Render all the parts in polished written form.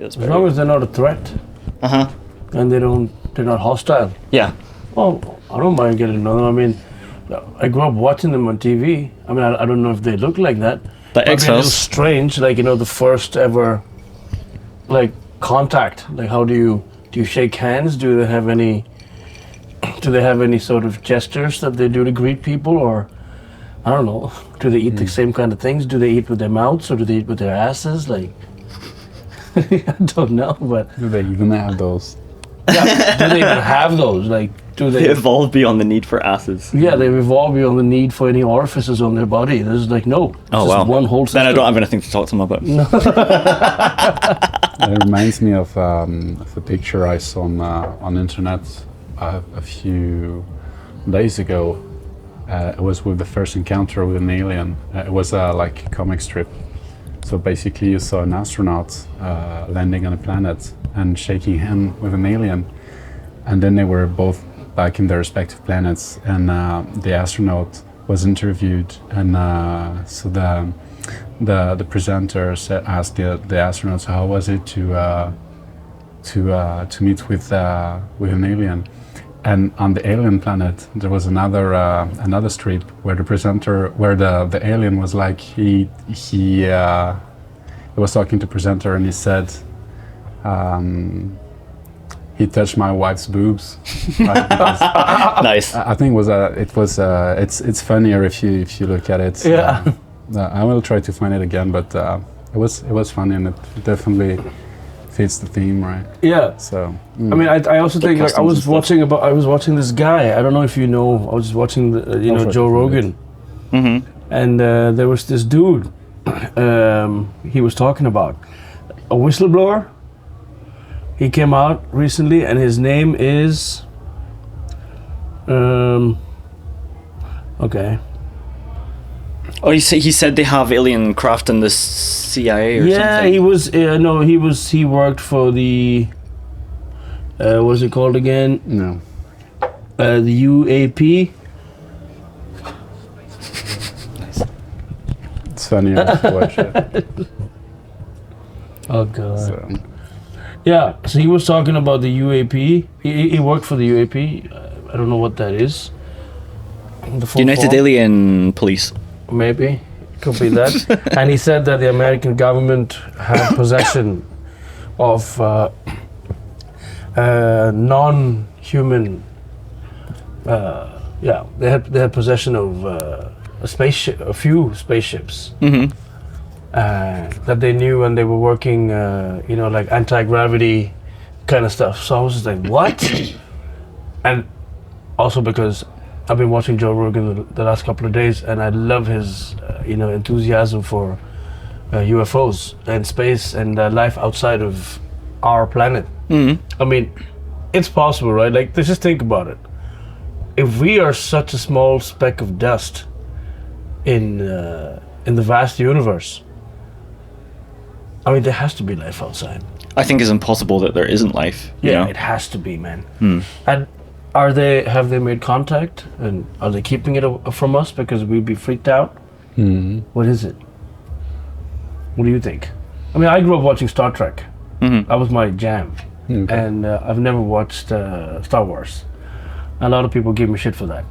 As long as they're not a threat. And they're not hostile. Yeah. Well, I don't mind getting to know them. I mean, I grew up watching them on TV. I mean, I don't know if they look like that. The X-Files. A little strange, like, the first ever, like, contact. Like, how do you shake hands? Do they have any sort of gestures that they do to greet people, or I don't know? Do they eat the same kind of things? Do they eat with their mouths or do they eat with their asses? Like, I don't know, but do they even have those? Yeah, do they even have those? Like, do they? They evolved beyond the need for asses. Yeah, they've evolved beyond the need for any orifices on their body. There's like no. Oh just wow. One whole system. Then I don't have anything to talk to them about. No. It reminds me of a picture I saw on internet a few days ago. It was with the first encounter with an alien. It was like a comic strip. So basically, you saw an astronaut landing on a planet and shaking hand with an alien, and then they were both back in their respective planets. And the astronaut was interviewed, and so the presenter asked the astronaut, "So how was it to meet with an alien?" And on the alien planet, there was another strip where the alien was like he was talking to the presenter, and he said, he touched my wife's boobs. Nice. I think it's funnier if you look at it. Yeah. I will try to find it again, but it was funny, and it definitely fits the theme, right? Yeah. So. I mean, I also think like I was watching this guy. I don't know if you know. I was watching Joe Rogan, and there was this dude. He was talking about a whistleblower. He came out recently, and his name is. Okay. Oh, he said they have alien craft in the CIA or something. Yeah, he worked for the. What is it called again? No. The UAP. Nice. It's funny to watch it. Oh god. So. Yeah, so he was talking about the UAP. He worked for the UAP. I don't know what that is. United Alien Police. Maybe. Could be that. And he said that the American government had possession of non-human... they had possession of a few spaceships. That they knew, and they were working, like anti-gravity kind of stuff. So I was just like, what? And also because I've been watching Joe Rogan the last couple of days, and I love his, enthusiasm for UFOs and space and life outside of our planet. I mean, it's possible, right? Like, let's just think about it. If we are such a small speck of dust in the vast universe, I mean, there has to be life outside. I think it's impossible that there isn't life. Yeah, it has to be, man. And have they made contact? And are they keeping it from us because we'd be freaked out? What is it? What do you think? I mean, I grew up watching Star Trek. That was my jam. Okay. And I've never watched Star Wars. A lot of people give me shit for that.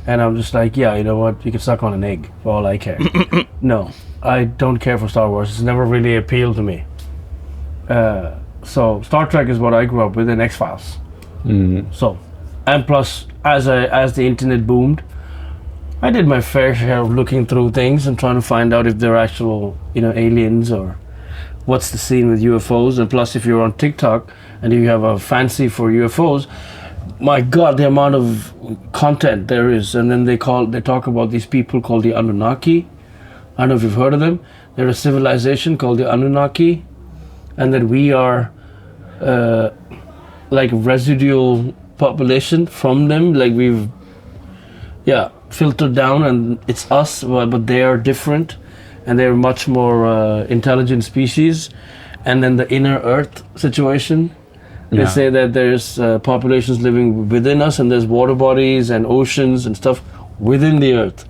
And I'm just like, yeah, you know what? You can suck on an egg for all I care. No, I don't care for Star Wars. It's never really appealed to me. So Star Trek is what I grew up with, and X-Files. So, and plus, as the internet boomed, I did my fair share of looking through things and trying to find out if they're actual, aliens, or what's the scene with UFOs. And plus, if you're on TikTok and you have a fancy for UFOs, my God, the amount of content there is. And then they talk about these people called the Anunnaki. I don't know if you've heard of them. They're a civilization called the Anunnaki, and that we are like residual population from them. Like we've filtered down, and it's us, but they are different, and they're much more intelligent species. And then the inner Earth situation. They say that there's populations living within us, and there's water bodies and oceans and stuff within the Earth.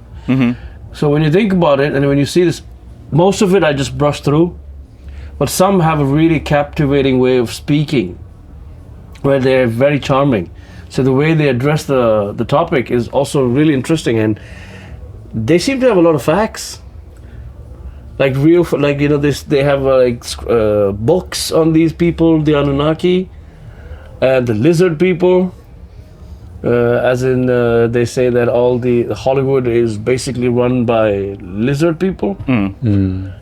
So when you think about it, and when you see this, most of it I just brushed through. but some have a really captivating way of speaking, where they're very charming. So the way they address the topic is also really interesting, and they seem to have a lot of facts. Like they have books on these people, the Anunnaki, and the lizard people. As in, they say that all the Hollywood is basically run by lizard people.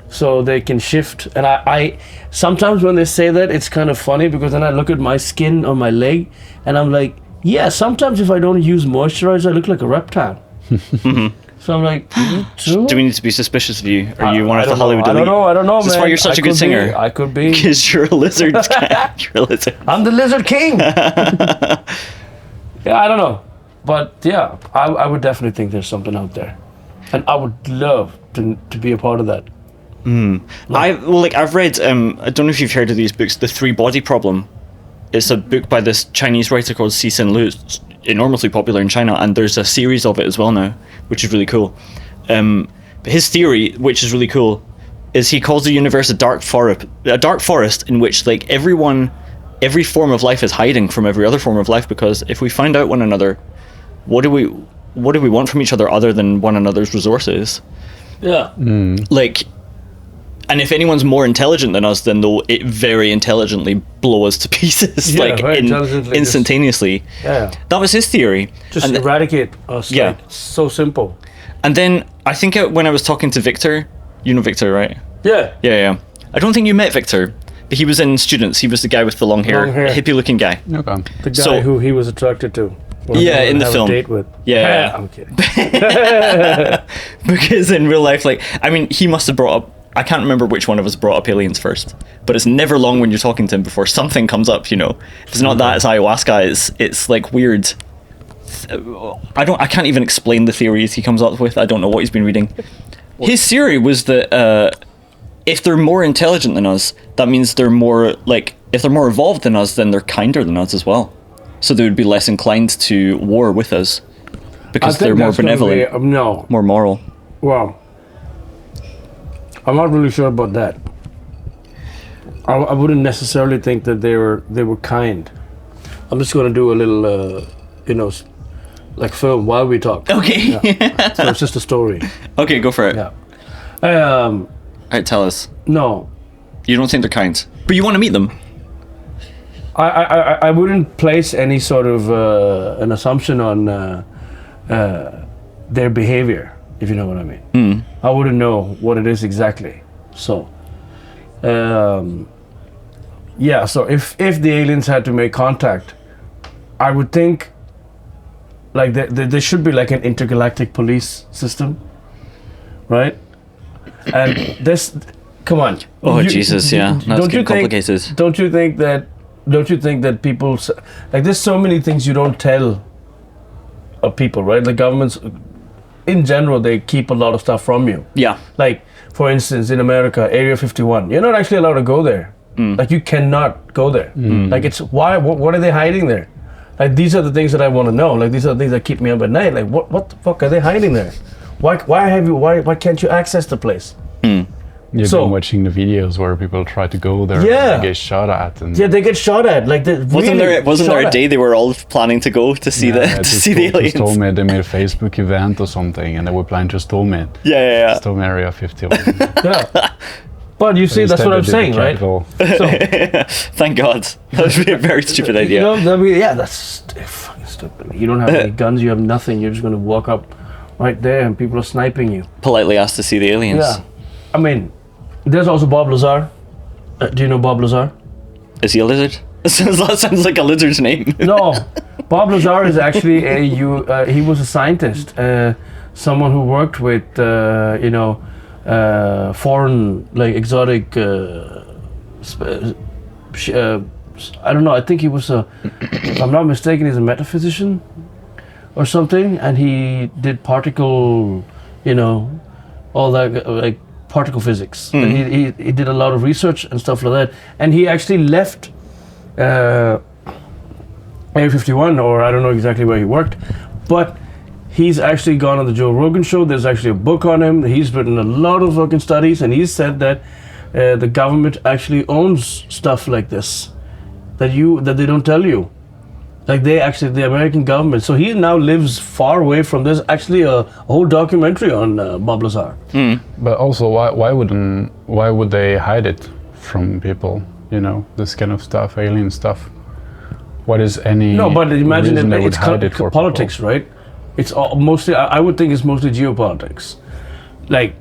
So they can shift. And I sometimes when they say that, it's kind of funny, because then I look at my skin on my leg and I'm like, yeah, sometimes if I don't use moisturizer, I look like a reptile. So I'm like, true? Do we need to be suspicious of you? Are you one of the don't know. Hollywood elite? I don't know, man. That's why you're such a good singer. I could be. Because you're a lizard. You're a lizard. I'm the lizard king. Yeah, I don't know. But yeah, I would definitely think there's something out there. And I would love to be a part of that. I've read, I don't know if you've heard of these books, The Three Body Problem. It's a book by this Chinese writer called Cixin Liu. It's enormously popular in China, and there's a series of it as well now, which is really cool. But his theory, which is really cool, is he calls the universe a dark forest in which like every form of life is hiding from every other form of life, because if we find out one another, what do we want from each other other than one another's resources? Yeah. Like, and if anyone's more intelligent than us, then they'll very intelligently blow us to pieces, instantaneously. Yeah. That was his theory. Just eradicate us. Yeah. Like, so simple. And then I think when I was talking to Victor, you know Victor, right? Yeah. Yeah. I don't think you met Victor, but he was in Students. He was the guy with the long hair. Hippie-looking guy. Okay. The guy who he was attracted to. In the film. A date with. Yeah. I'm kidding. Because in real life, he must have brought up, I can't remember which one of us brought up aliens first, but it's never long when you're talking to him before something comes up, you know. If it's not that, it's ayahuasca. It's like weird. I can't even explain the theories he comes up with. I don't know what he's been reading. His theory was that if they're more intelligent than us, that means they're more if they're more evolved than us, then they're kinder than us as well. So they would be less inclined to war with us because they're more benevolent, more moral. Well, I'm not really sure about that. I wouldn't necessarily think that they were kind. I'm just going to do a little, film while we talk. Okay. Yeah. So it's just a story. Okay, go for it. Yeah. All right, tell us. No. You don't think they're kind, but you want to meet them. I wouldn't place any sort of an assumption on their behavior, if you know what I mean. I wouldn't know what it is exactly. So, so if the aliens had to make contact, I would think there should be like an intergalactic police system, right? And this, come on. Oh, Jesus, yeah. That's getting complicated. Don't you think that people, there's so many things you don't tell of people, right? The governments, in general, they keep a lot of stuff from you. Yeah. Like, for instance, in America, Area 51, you're not actually allowed to go there. Like, you cannot go there. Like, it's, why, what are they hiding there? Like, these are the things that I want to know. Like, these are the things that keep me up at night. Like, what the fuck are they hiding there? Why can't you access the place? You've been watching the videos where people try to go there and they get shot at. And they get shot at. Like, wasn't there a day they were all planning to go to see the aliens? Just told me they made a Facebook event or something, and they were planning to storm it. Yeah. Storm Area 51. Yeah. But you see, that's what I'm saying, right? So, thank God. That would be a very stupid idea. That's fucking stupid. You don't have any guns, you have nothing. You're just going to walk up right there and people are sniping you. Politely asked to see the aliens. Yeah. I mean, there's also Bob Lazar. Do you know Bob Lazar? Is he a lizard? That sounds like a lizard's name. No. Bob Lazar is actually he was a scientist. Someone who worked with, foreign, exotic, I don't know, I think he was if I'm not mistaken, he's a metaphysician or something, and he did particle, all that, particle physics. And he did a lot of research and stuff like that, and he actually left Area 51, or I don't know exactly where he worked, but he's actually gone on the Joe Rogan show. There's actually a book on him. He's written a lot of fucking studies, and he said that the government actually owns stuff like this that they don't tell you. Like the American government. So he now lives far away from this. Actually, a whole documentary on Bob Lazar. But also, why would they hide it from people? You know, this kind of stuff, alien stuff. What is any? No, but imagine reason they would it's hide it for politics, people? right? It's mostly. I would think it's mostly geopolitics. Like,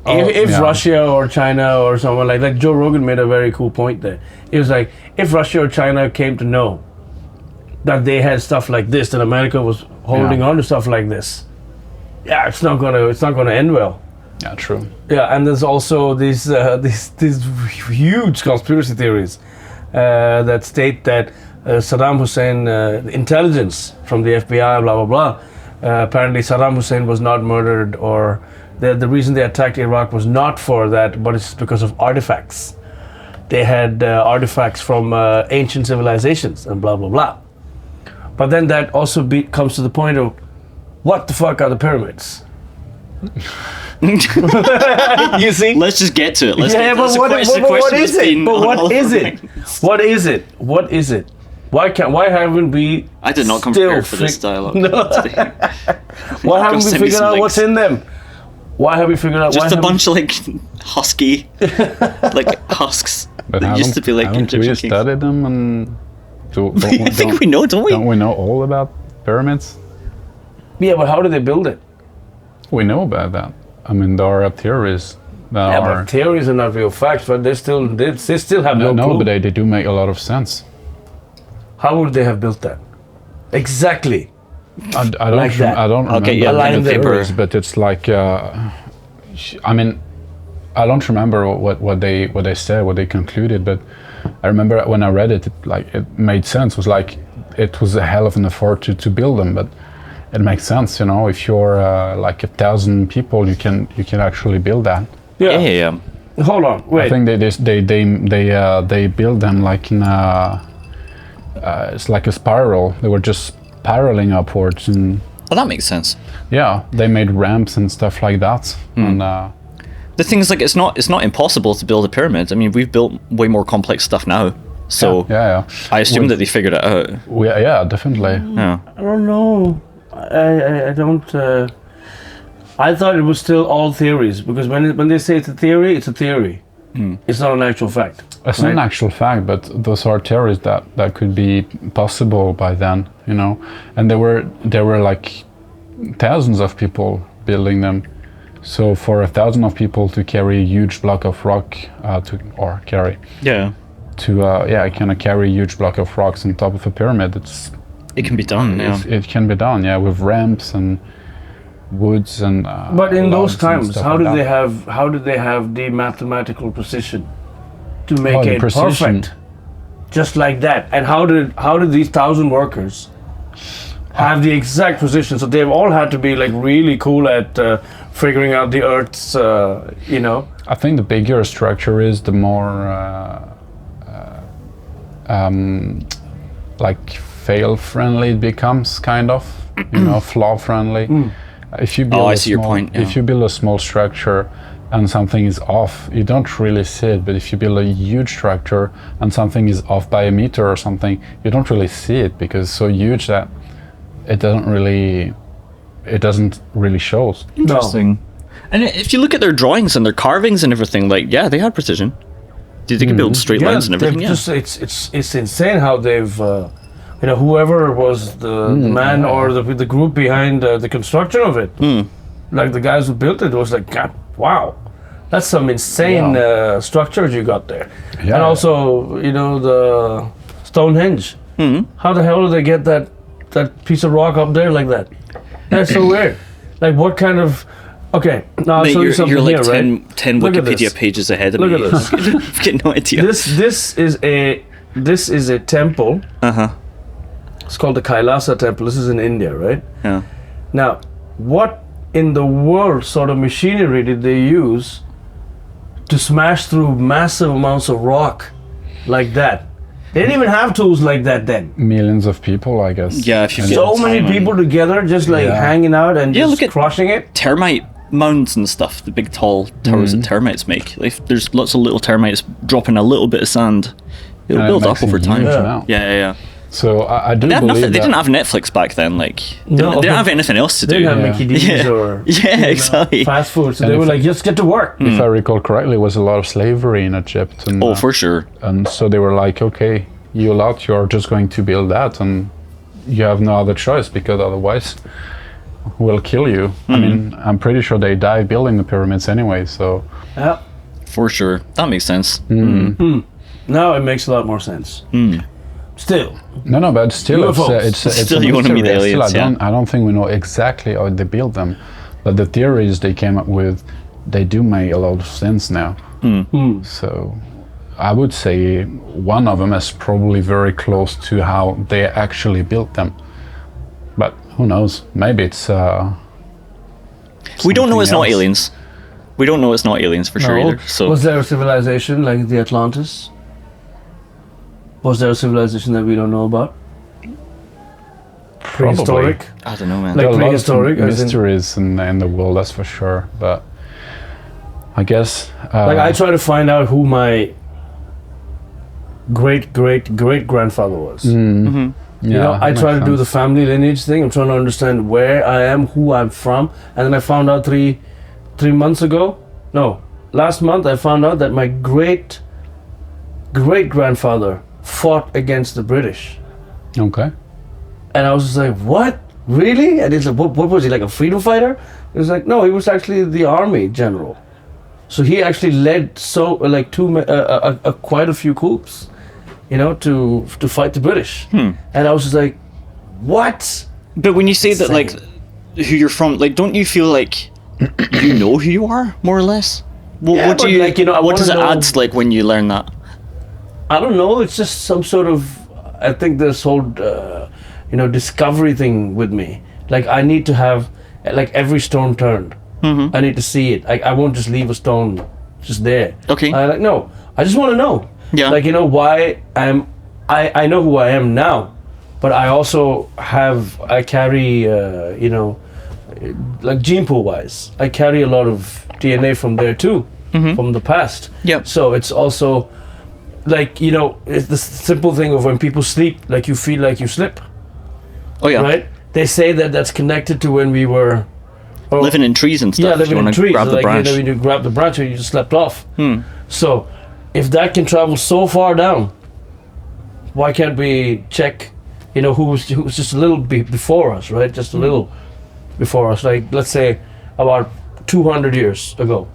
if yeah. Russia or China or someone like Joe Rogan made a very cool point there. It was like, if Russia or China came to know that they had stuff like this, that America was holding on to stuff like this, yeah, it's not gonna end well. Yeah, true. Yeah, and there's also these huge conspiracy theories that state that Saddam Hussein intelligence from the FBI, blah blah blah. Apparently, Saddam Hussein was not murdered, or the reason they attacked Iraq was not for that, but it's because of artifacts. They had artifacts from ancient civilizations and blah blah blah. But then that also comes to the point of, what the fuck are the pyramids? You see? Let's just get to it. Let's Yeah, get but what is it? But what is it? What is it? What is it? Why haven't we? I did not come still prepared for this dialogue today. Why haven't we send me figured some out links. what's in them? Why have we figured out? Just a bunch of like husky, like husks. But that used to be like haven't we Egyptian kings. studied them and I think we know, don't we? Don't we know all about pyramids? Yeah, but how do they build it? We know about that. I mean, there are theories that Yeah, are. but theories are not real facts. But they still have no No, clue. but they do make a lot of sense. How would they have built that? Exactly. I don't. Like that. I don't remember Okay, yeah, Align the the theories, earth. but it's like. I mean, I don't remember what they said, what they concluded, but I remember when I read it, it made sense. It was like it was a hell of an effort to build them, but it makes sense, you know. If you're like 1,000 people, you can actually build that. Yeah. Hold on. Wait. I think they build them like in it's like a spiral. They were just spiraling upwards, and Well, that makes sense. yeah, they made ramps and stuff like that. And The thing is, like, it's not impossible to build a pyramid. I mean, we've built way more complex stuff now, so yeah. I assume that they figured it out. Yeah, definitely. Yeah. I don't know. I don't. I thought it was still all theories, because when they say it's a theory, it's a theory. It's not an actual fact. It's not an actual fact, but those are theories that could be possible by then, you know. And there were like thousands of people building them. So for 1,000 of people to carry a huge block of rock carry a huge block of rocks on top of a pyramid, It can be done. Yeah. it can be done, yeah, with ramps and woods and. But in those logs and times, stuff how like did they that. have the mathematical precision to make the it precision. perfect, just like that? And how did these 1,000 workers have the exact precision? So they've all had to be like really cool at figuring out the Earth's, you know. I think the bigger structure is, the more like fail-friendly it becomes, kind of, you know, flaw-friendly. If you build I see your point, yeah. If you build a small structure and something is off, you don't really see it. But if you build a huge structure and something is off by a meter or something, you don't really see it, because it's so huge that it doesn't really show. Interesting. And if you look at their drawings and their carvings and everything, like, yeah, they had precision. They could build straight lines and everything. they've Yeah. just it's insane how they've you know, whoever was the man or the group behind the construction of it, like the guys who built it, was like, God, wow, that's some insane structures you got there. Yeah. And also, you know, the Stonehenge. How the hell did they get that piece of rock up there like that? That's so weird. Like, what kind of? Okay, now I'll Mate, show you something you're like here, 10 Look at Wikipedia this. pages ahead of Look me. at this. I've got no idea. right? This is a temple. It's called the Kailasa temple. This is in India, right? Yeah. Now, what in the world sort of machinery did they use to smash through massive amounts of rock like that? They didn't even have tools like that then. Millions of people, I guess. Yeah, if you And get- So many time people together, just like Yeah. hanging out and Yeah, just look at- crushing it. Termite mounds and stuff, the big tall towers that termites make. If there's lots of little termites dropping a little bit of sand, it'll And it build makes up over a time. huge amount. Yeah. So I do They, had believe nothing, they that. didn't have Netflix back then. Like, they didn't have anything else to They do. didn't have Yeah. Mickey D's Yeah. or Yeah, exactly. fast food, so And they were if- like, just get to work. If I recall correctly, it was a lot of slavery in Egypt, and Oh, for sure. and so they were like, okay, you lot, you're just going to build that, and you have no other choice because otherwise we'll kill you. I mean, I'm pretty sure they died building the pyramids anyway, so Yeah. For sure. That makes sense. Now it makes a lot more sense. Still, no, but still, UFOs. it's Still a you wanna meet mystery. aliens, Still, I don't think we know exactly how they built them, but the theories they came up with, they do make a lot of sense now. So I would say one of them is probably very close to how they actually built them, but who knows? Maybe it's. We don't know it's something not else. aliens. We don't know it's not aliens for sure either. So was there a civilization like the Atlantis? Was there a civilization that we don't know about? Prehistoric? I don't know, man. There Like are a lot of prehistoric, as in- mysteries in the world, that's for sure. But I guess Like I try to find out who my great grandfather was. You know, I try to do the family lineage thing. I'm trying to understand where I am, who I'm from, and then I found out three months ago. No, last month I found out that my great grandfather fought against the British, Okay. and I was just like, "What? Really?" And it's like, "What was he, like a freedom fighter?" It was like, "No, he was actually the army general." So he actually led quite a few coups, you know, to fight the British. And I was just like, "What?" But when you say that, like, who you're from, like, don't you feel like you know who you are, more or less? What, Yeah, what do but, you, like, you know, I what does it wanna know- add, like, when you learn that? I don't know. It's just some sort of. I think this whole, discovery thing with me. Like I need to have, like every stone turned. I need to see it. Like I won't just leave a stone just there. Okay. I no. I just want to know. Yeah. Like why I'm. I know who I am now, but I also I carry like gene pool wise, I carry a lot of DNA from there too, from the past. Yep. So it's also like it's the simple thing of when people sleep, like you feel like you slip, Oh, yeah. right? They say that that's connected to when we were Living in trees and stuff. yeah, you living in wanna trees. Grab the Like branch. when you grab the branch and you just slept off. So if that can travel so far down, why can't we check? Who was just a little bit before us, right? Just a little before us. Like let's say about 200 years ago.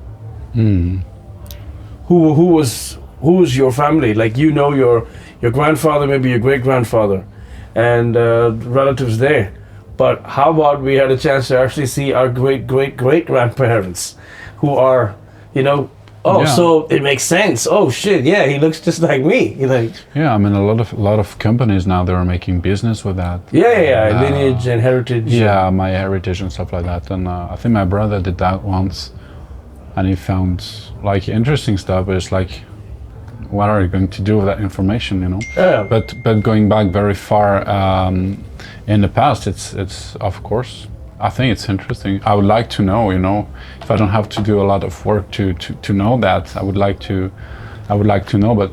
Who was your family? Like your grandfather, maybe your great grandfather, and relatives there. But how about we had a chance to actually see our great grandparents, who are, Yeah. so it makes sense. Oh shit, yeah, he looks just like me. Yeah, I mean a lot of companies now they're making business with that. Lineage and heritage. Yeah, my heritage and stuff like that. And I think my brother did that once, and he found like interesting stuff. But it's like, what are you going to do with that information? Yeah. But going back very far in the past, it's of course. I think it's interesting. I would like to know, if I don't have to do a lot of work to know that, I would like to know, but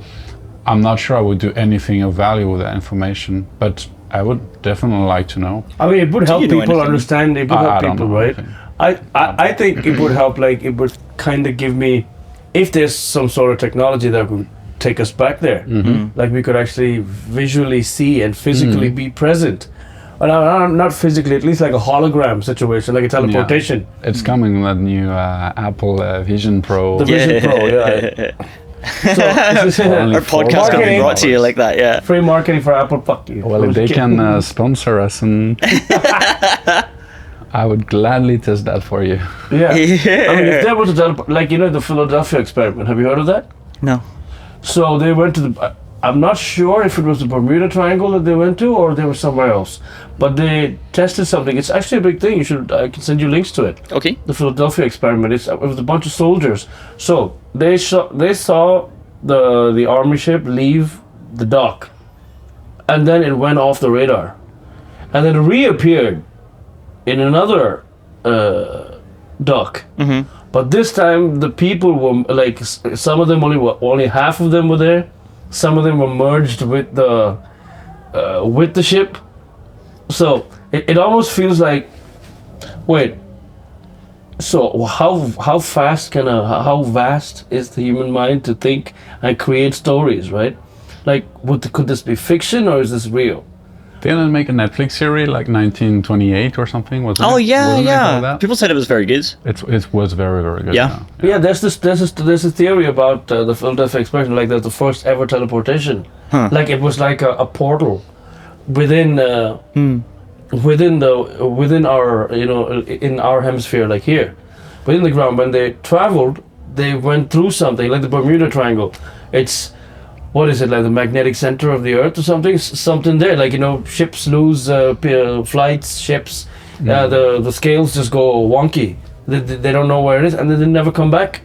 I'm not sure I would do anything of value with that information. But I would definitely like to know. I mean, it would help you know people anything? understand. It would I help don't people, know right? anything. I think it would help. Like it would kind of give me, if there's some sort of technology that would take us back there, like we could actually visually see and physically be present. Not physically, at least like a hologram situation, like a teleportation. Yeah. It's coming, that new Apple Vision Pro. The Vision Pro, yeah. So, Only Our podcast gonna be Marketing. brought to you like that, yeah. free marketing for Apple. Fuck you. Well, if they can sponsor us, and I would gladly test that for you. Yeah. I mean, if there was a like the Philadelphia experiment. Have you heard of that? No. So they went to the. I'm not sure if it was the Bermuda Triangle that they went to, or they were somewhere else. But they tested something. It's actually a big thing. I can send you links to it. Okay. The Philadelphia experiment. It was a bunch of soldiers. So they saw the army ship leave the dock, and then it went off the radar, and then it reappeared in another dock. Mm-hmm. But this time the people were like some of them only half of them were there. Some of them were merged with the ship. So it almost feels like, wait. So how vast is the human mind to think and create stories, right? Like, could this be fiction or is this real? They didn't make a Netflix series like 1928 or something, wasn't it? Oh yeah, Wasn't it called yeah. that? People said it was very good. It was very, very good. Yeah. Yeah, there's a theory about the Philadelphia Expression, like that's the first ever teleportation. Huh. Like it was like a portal within within our in our hemisphere, like here, within the ground. When they traveled, they went through something like the Bermuda Triangle. It's what is it, like the magnetic center of the Earth or something? Something there, like ships lose flights, ships. The scales just go wonky. They don't know where it is, and then they never come back.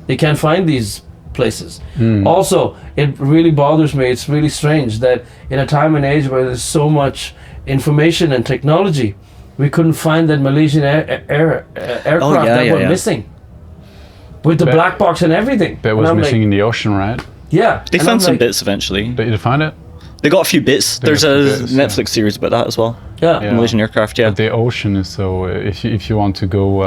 They can't find these places. Also, it really bothers me. It's really strange that in a time and age where there's so much information and technology, we couldn't find that Malaysian aircraft that were missing with the black box and everything. That was missing in the ocean, right? Yeah, They found some bits eventually. Did you find it? They got a few bits. There's got a a few bits, Netflix series about that as well. Yeah. Malaysian aircraft, yeah. But the ocean is so. If you want to go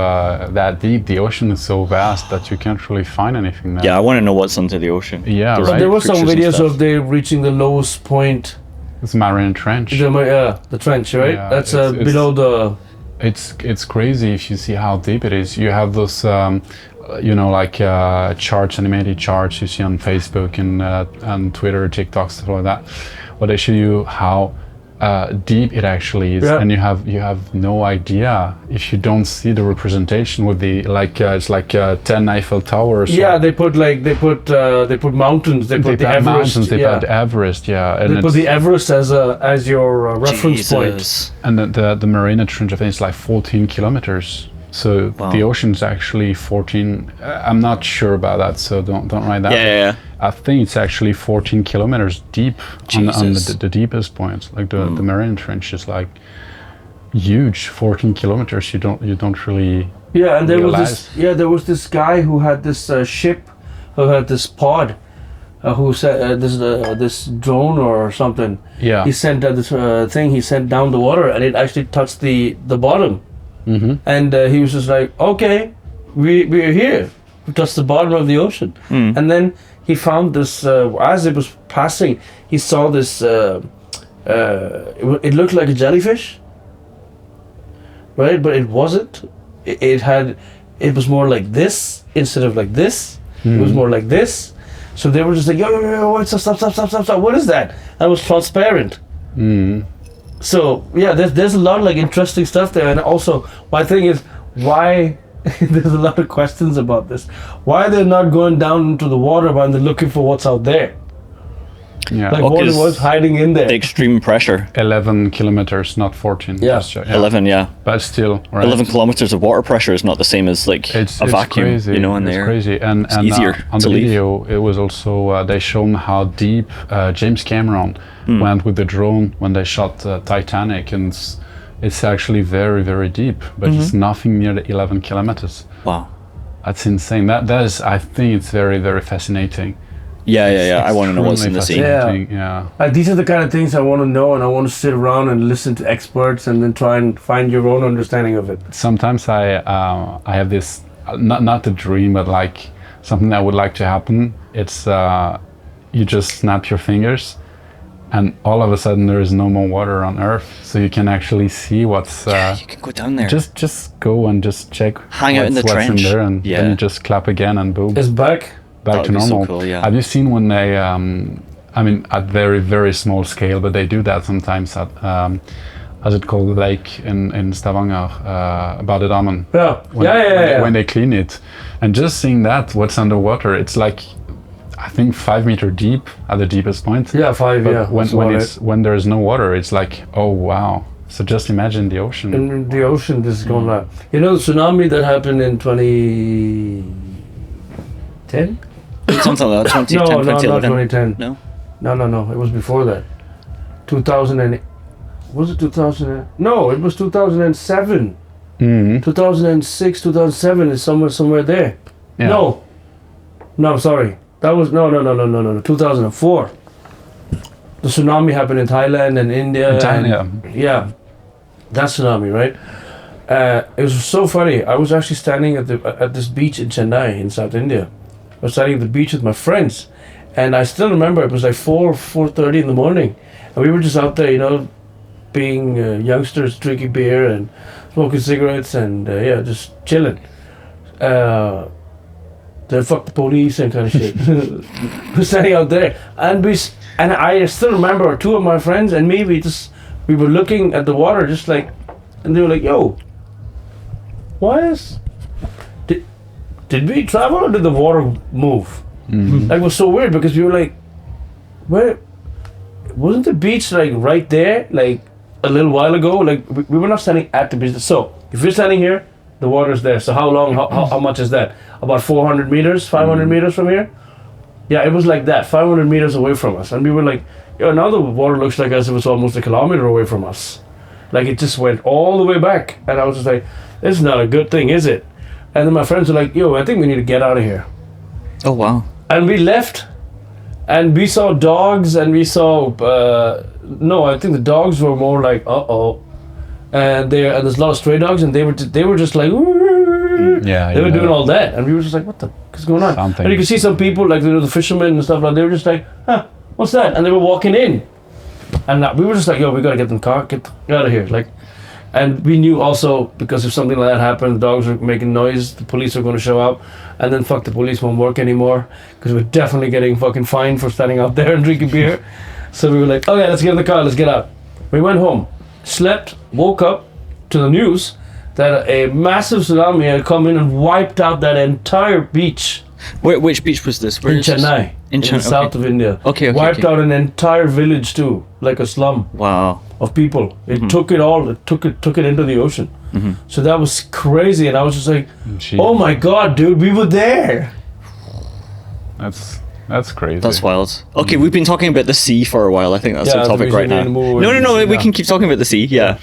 that deep, the ocean is so vast that you can't really find anything there. Yeah, I want to know what's under the ocean. Yeah, There's right. There were some pictures and videos stuff. of they reaching the lowest point. It's marine trench. The trench, right? Yeah, That's it's- below the. It's crazy if you see how deep it is. You have those, charts, animated charts you see on Facebook and Twitter, TikTok, stuff like that, where they show you how deep it actually is, Yeah. and you have no idea if you don't see the representation with the it's like 10 Eiffel Towers. Yeah, they put mountains. They put the put Everest. mountains. They Yeah. put Everest. Yeah, and They put the Everest as your reference point. Jesus. And the Marina Trench, I think it's like 14 kilometers. So Wow. the ocean's actually 14. I'm not sure about that, so don't write that. Yeah. I think it's actually 14 kilometers deep on Jesus. the deepest point. Like the Marina Trench is like huge. 14 kilometers. You don't really. Yeah, and realize. there was this guy who had this ship, who had this pod, who said this drone or something. Yeah. He sent this thing. He sent down the water, and it actually touched the bottom. Mm-hmm. And he was just like, okay, we're here. We touched the bottom of the ocean. And then he found this, as it was passing, he saw this, it looked like a jellyfish, right? But it wasn't. It was more like this instead of like this. It was more like this. So they were just like, yo, stop. What is that? And it was transparent. So yeah, there's a lot of like interesting stuff there, and also my thing is why there's a lot of questions about this. Why they're not going down into the water when they're looking for what's out there? Yeah. Like what 'cause was hiding in there? The extreme pressure. 11 kilometers, not 14. Yeah. Just, 11, yeah. But still, right? 11 kilometers of water pressure is not the same as like It's a vacuum, crazy. in It's there. crazy. And easier on to the leave. video, it was also they shown how deep James Cameron went with the drone when they shot Titanic, and it's actually very, very deep, but it's nothing near the 11 kilometers. Wow. That's insane. That is, I think it's very, very fascinating. Yeah. I want to know what's in the sea. Yeah. Yeah. These are the kind of things I want to know, and I want to sit around and listen to experts, and then try and find your own understanding of it. Sometimes I have this not a dream, but like something that would like to happen. It's you just snap your fingers, and all of a sudden there is no more water on Earth, so you can actually see what's. You can go down there. Just go and just check. Hang out in the what's trench. in there, and Yeah. then you just clap again, and boom, It's back. back to would be so normal. cool, yeah. Have you seen when they? At very, very small scale, but they do that sometimes at. How's it called? Lake in Stavanger, Badedamen. Yeah. When they clean it, and just seeing that what's underwater, it's like I think 5 meter deep at the deepest point. Yeah, 5. But yeah. when there's no water, it's like, oh wow. So just imagine the ocean. In the ocean, this is going on. You know the tsunami that happened in 2010? Something like that, 2010, No, not 2011. 2010. No? No. It was before that. 2008. Was it 2000? No, it was 2007. Mm-hmm. 2006, 2007 is somewhere there. Yeah. No, I'm sorry. That was no. 2004. The tsunami happened in Thailand and India. Yeah, that tsunami, right? It was so funny. I was actually standing at this beach in Chennai in South India. I was standing at the beach with my friends, and I still remember it was like 4:30 in the morning, and we were just out there, you know, being youngsters, drinking beer and smoking cigarettes, and just chilling. Then fuck the police and kind of shit. We're standing out there, and I still remember two of my friends and me. We were looking at the water, just like, and they were like, "Yo, did we travel or did the water move?" Mm-hmm. Like, it was so weird because we were like, "Where wasn't the beach like right there, like a little while ago?" Like we were not standing at the beach. So if you're standing here, the water's there. So how long? How much is that? About 400 meters, 500 meters from here. Yeah, it was like that, 500 meters away from us, and we were like, "Yo, now the water looks like as if it's almost a kilometer away from us." Like it just went all the way back, and I was just like, "This is not a good thing, is it?" And then my friends were like, "Yo, I think we need to get out of here." Oh wow. And we left, and we saw dogs, and we saw no, I think the dogs were more like and there's a lot of stray dogs, and they were just like Yeah, they were doing all that, and we were just like, what the fuck is going on? Something. And you could see some people like the fishermen and stuff like, they were just like, huh, what's that? And they were walking in, and we were just like, yo, we gotta get in the car, get out of here, like. And we knew also, because if something like that happened, the dogs were making noise, the police were going to show up, and then fuck, the police won't work anymore, because we're definitely getting fucking fined for standing out there and drinking beer. So we were like, okay, let's get in the car, let's get out. We went home, slept, woke up to the news that a massive tsunami had come in and wiped out that entire beach. Which beach was this? Where in is this? Chennai, in the south of India. Okay, wiped out an entire village too, like a slum. Wow. Of people. It took it all. It took it into the ocean. So that was crazy, and I was just like, "Oh my god, dude, we were there." That's crazy. That's wild. Okay, we've been talking about the sea for a while. I think that's the topic right now. No, we can keep talking about the sea. Yeah.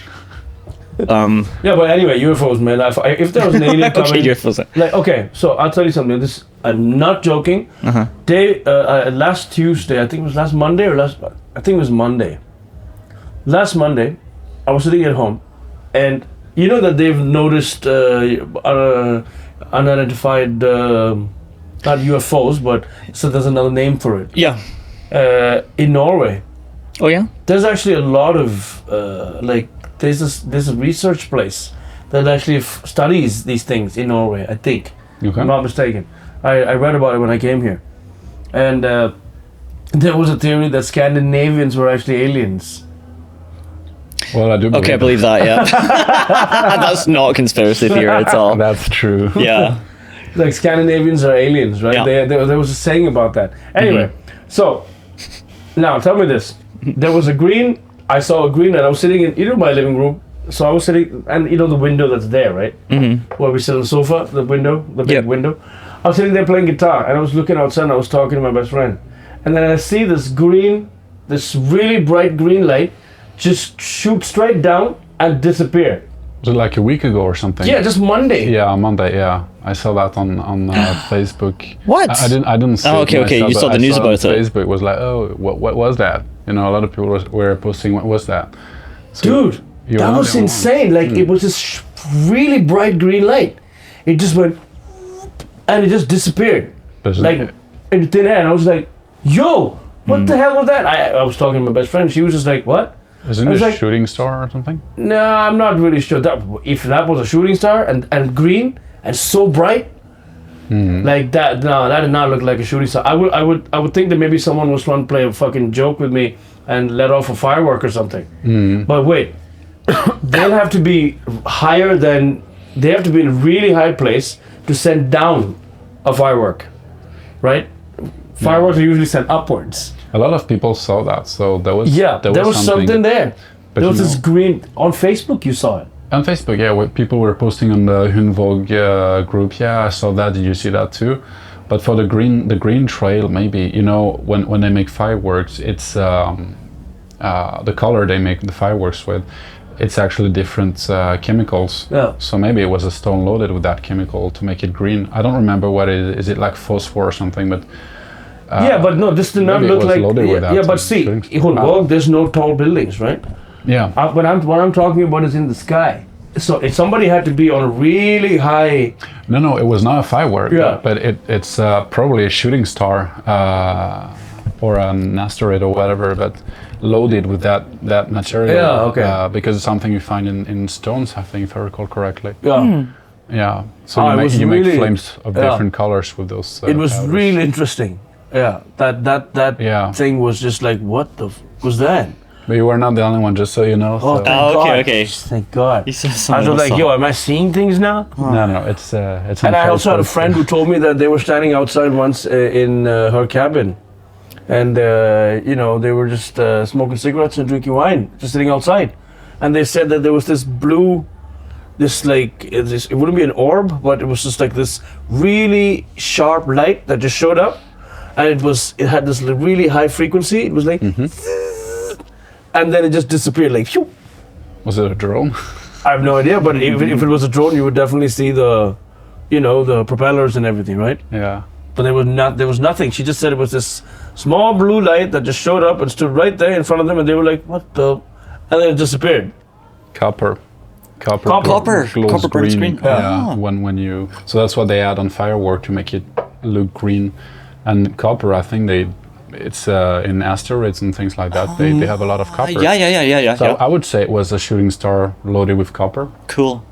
Yeah, but anyway, UFOs, man. If there was an alien coming, Okay, UFOs. like, okay, so I'll tell you something. This, I'm not joking. Last Tuesday, I think it was last Monday I think it was Monday. Last Monday, I was sitting at home, and you know that they've noticed unidentified, not UFOs, but so there's another name for it. Yeah. In Norway, Oh yeah. there's actually a lot of there's a research place that actually studies these things in Norway. I think, if I'm not mistaken. I read about it when I came here, and there was a theory that Scandinavians were actually aliens. Well, I do. Okay, I believe that. Yeah. That's not a conspiracy theory at all. That's true. Yeah. Like Scandinavians are aliens, right? Yeah. There was a saying about that. Anyway, so now tell me this: there was a green. I saw a green, and I was sitting in my living room. So I was sitting, and the window that's there, right? Where we sit on the sofa, the window, the big window. I was sitting there playing guitar, and I was looking outside, and I was talking to my best friend, and then I see this really bright green light, just shoot straight down and disappear. Was it like a week ago or something? Yeah, just Monday. Yeah, Monday. Yeah, I saw that on Facebook. What? I didn't see. Oh, okay, it myself, you saw but the news I saw about it. Facebook was like, oh, what was that? You know, a lot of people were posting, what was that? So Dude, that was insane. Like, it was this really bright green light. It just went, and it just disappeared. Like, in thin air. And I was like, yo, what the hell was that? I was talking to my best friend. She was just like, what? Isn't it a shooting star or something? No, I'm not really sure. If that was a shooting star and green and so bright, like that, no, that did not look like a shooting star. I would think that maybe someone was trying to play a fucking joke with me and let off a firework or something. But wait, they'll have to be higher than, they have to be in a really high place to send down a firework, right? Fireworks are usually sent upwards. A lot of people saw that, so there was something there. But there was this green on Facebook. You saw it on Facebook, yeah. People were posting on the Hunvåg group. Yeah, I saw that. Did you see that too? But for the green trail, maybe when they make fireworks, it's the color they make the fireworks with. it's actually different chemicals. Yeah. So maybe it was a stone loaded with that chemical to make it green. I don't remember what it is. Is it like phosphor or something? But but no, this did not maybe it look was like. loaded with that Yeah, but to see, drink. in Hulborg, there's no tall buildings, right? yeah. What I'm talking about is in the sky. So if somebody had to be on a really high. No, it was not a firework. Yeah. But it's probably a shooting star or an asteroid or whatever, but loaded with that material. Yeah, okay. Because it's something you find in stones, I think, if I recall correctly. Yeah. Yeah. So it was you make really- flames of different colors with those. It was powders. really interesting. Yeah. That Yeah. thing was just like, what the was that? But you were not the only one, just so you know. Oh, So. thank okay, God. okay. Thank God. He said I something was like, else. yo, am I seeing things now? No, it's And I on also had a Facebook. friend who told me that they were standing outside once in her cabin, and they were just smoking cigarettes and drinking wine, just sitting outside, and they said that there was this blue, it wouldn't be an orb, but it was just like this really sharp light that just showed up, and it had this really high frequency. It was like, and then it just disappeared, like, phew. Was it a drone? I have no idea, but if it was a drone, you would definitely see the propellers and everything, right? Yeah. But there was nothing. She just said it was this small blue light that just showed up and stood right there in front of them, and they were like, "What the?" And then it disappeared. Copper. Copper glows burns green. Yeah. Ah. When you so that's what they add on firework to make it look green, and copper. I think it's in asteroids and things like that. They have a lot of copper. Yeah. So I would say it was a shooting star loaded with copper. Cool.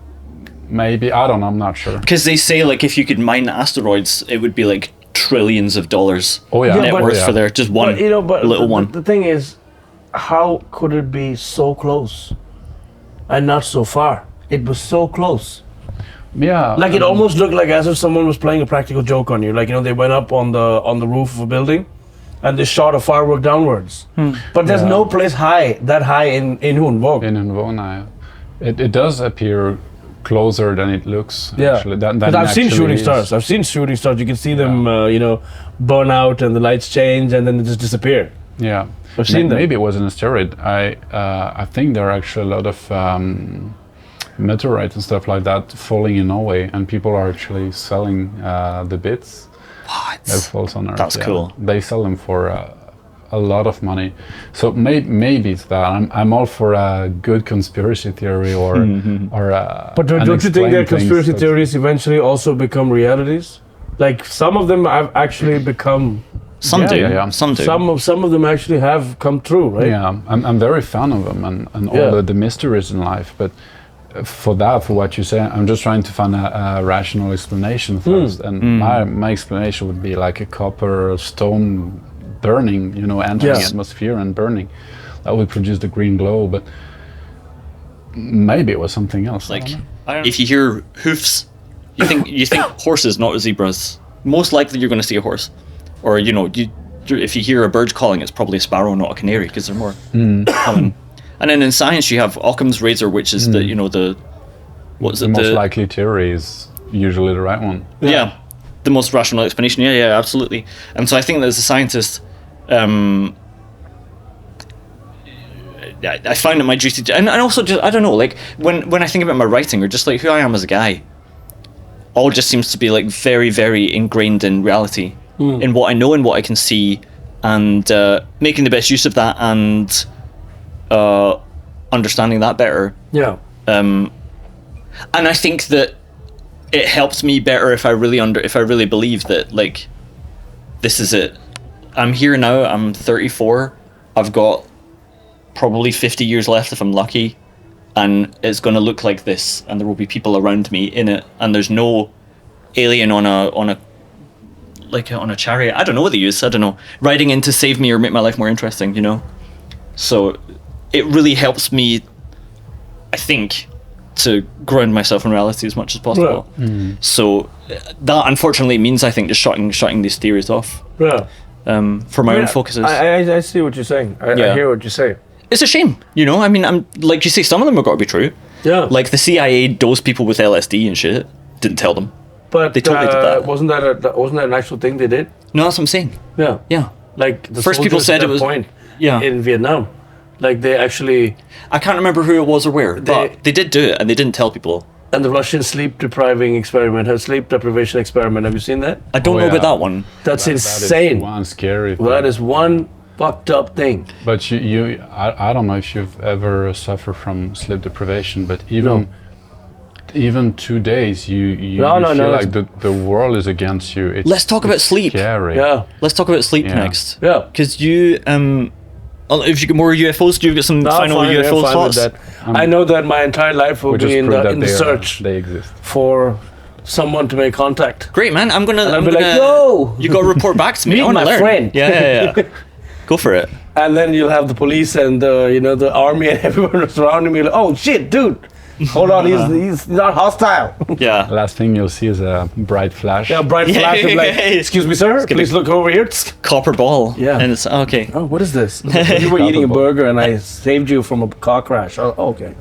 Maybe, I don't know. I'm not sure. Because they say like if you could mine asteroids, it would be like trillions of dollars. Oh yeah, Net but- worth yeah. for their just one little one. The thing is, how could it be so close and not so far? It was so close. Yeah. Like it almost looked like as if someone was playing a practical joke on you. Like they went up on the roof of a building, and they shot a firework downwards. But there's Yeah. no place that high in Hulborg. in Invona, it does appear closer than it looks. Yeah, Actually, than because I've seen actually shooting is. stars. I've seen shooting stars. You can see them, burn out, and the lights change, and then they just disappear. Yeah, I've seen them. Maybe it was an asteroid. I think there are actually a lot of meteorites and stuff like that falling in Norway, and people are actually selling the bits that falls on Earth. That's cool. They sell them for a lot of money. So maybe it's that. I'm all for a good conspiracy theory or But don't you think unexplained that conspiracy things that- theories eventually also become realities? Like some of them have actually become. Some Yeah, do. yeah. Some do. Some of them actually have come true, right? Yeah, I'm very fan of them and Yeah. all the mysteries in life. But for what you say, I'm just trying to find a rational explanation first. And my explanation would be like a copper stone burning, entering the Yes. atmosphere and burning. That would produce the green glow. But maybe it was something else. I Like, don't know. if you hear hoofs, you think horses, not zebras. Most likely, you're going to see a horse, or if you hear a bird calling, it's probably a sparrow, not a canary, because they're more common. And then in science, you have Occam's razor, which is the what's the it? most likely theory is usually the right one. Yeah, the most rational explanation. Yeah, absolutely. And so I think that as a scientist, I find it my duty to, and also just, I don't know, like when I think about my writing or just like who I am as a guy, all just seems to be like very, very ingrained in reality, in what I know and what I can see, and making the best use of that and understanding that better. Yeah. And I think that it helps me better if I really believe that, like, this is it. I'm here now. I'm 34. I've got probably 50 years left if I'm lucky, and it's going to look like this, and there will be people around me in it, and there's no alien on a chariot. I don't know what they use. I don't know, riding in to save me or make my life more interesting. So it really helps me, I think, to ground myself in reality as much as possible. So that unfortunately means, I think, just shutting these theories off Yeah. for my own focuses. I see what you're saying. I hear what you say. It's a shame, I mean, I'm like you say, some of them have got to be true. Yeah. Like the CIA dosed people with LSD and shit. Didn't tell them. But they totally did that. Wasn't that an actual thing they did? No, that's what I'm saying. Yeah. Yeah. Like the First people soldiers said at it that was- point Yeah. in Vietnam. Like they actually, I can't remember who it was or where, They- but they did do it and they didn't tell people. and the Russian sleep deprivation experiment. Have you seen that? I don't Oh, know about yeah. that one. That's That insane. is one scary thing. That is one fucked up thing. But I don't know if you've ever suffered from sleep deprivation, but even 2 days, you No, feel no, like the world is against you. It's, Let's talk about it's sleep. Scary. Yeah, Let's talk about sleep Yeah. next. yeah. Because you, if you get more UFOs, do you get some final Fine, UFO fine with thoughts? that. I know that my entire life will We just be in prove the that search they exist. for someone to make contact. Great, man. I'm gonna. I'll be like, yo! You got to report back to me. Meet I want to my learn. friend. Yeah. Go for it. And then you'll have the police and the army and everyone surrounding me. Like, oh shit, dude! Hold on, he's not hostile. Yeah. Last thing you'll see is a bright flash. Yeah, bright flash. I'm like, excuse me, sir. gonna- Please look over here. Copper ball. Yeah. And it's okay. Oh, what is this? You were eating a burger and I saved you from a car crash. Oh, okay.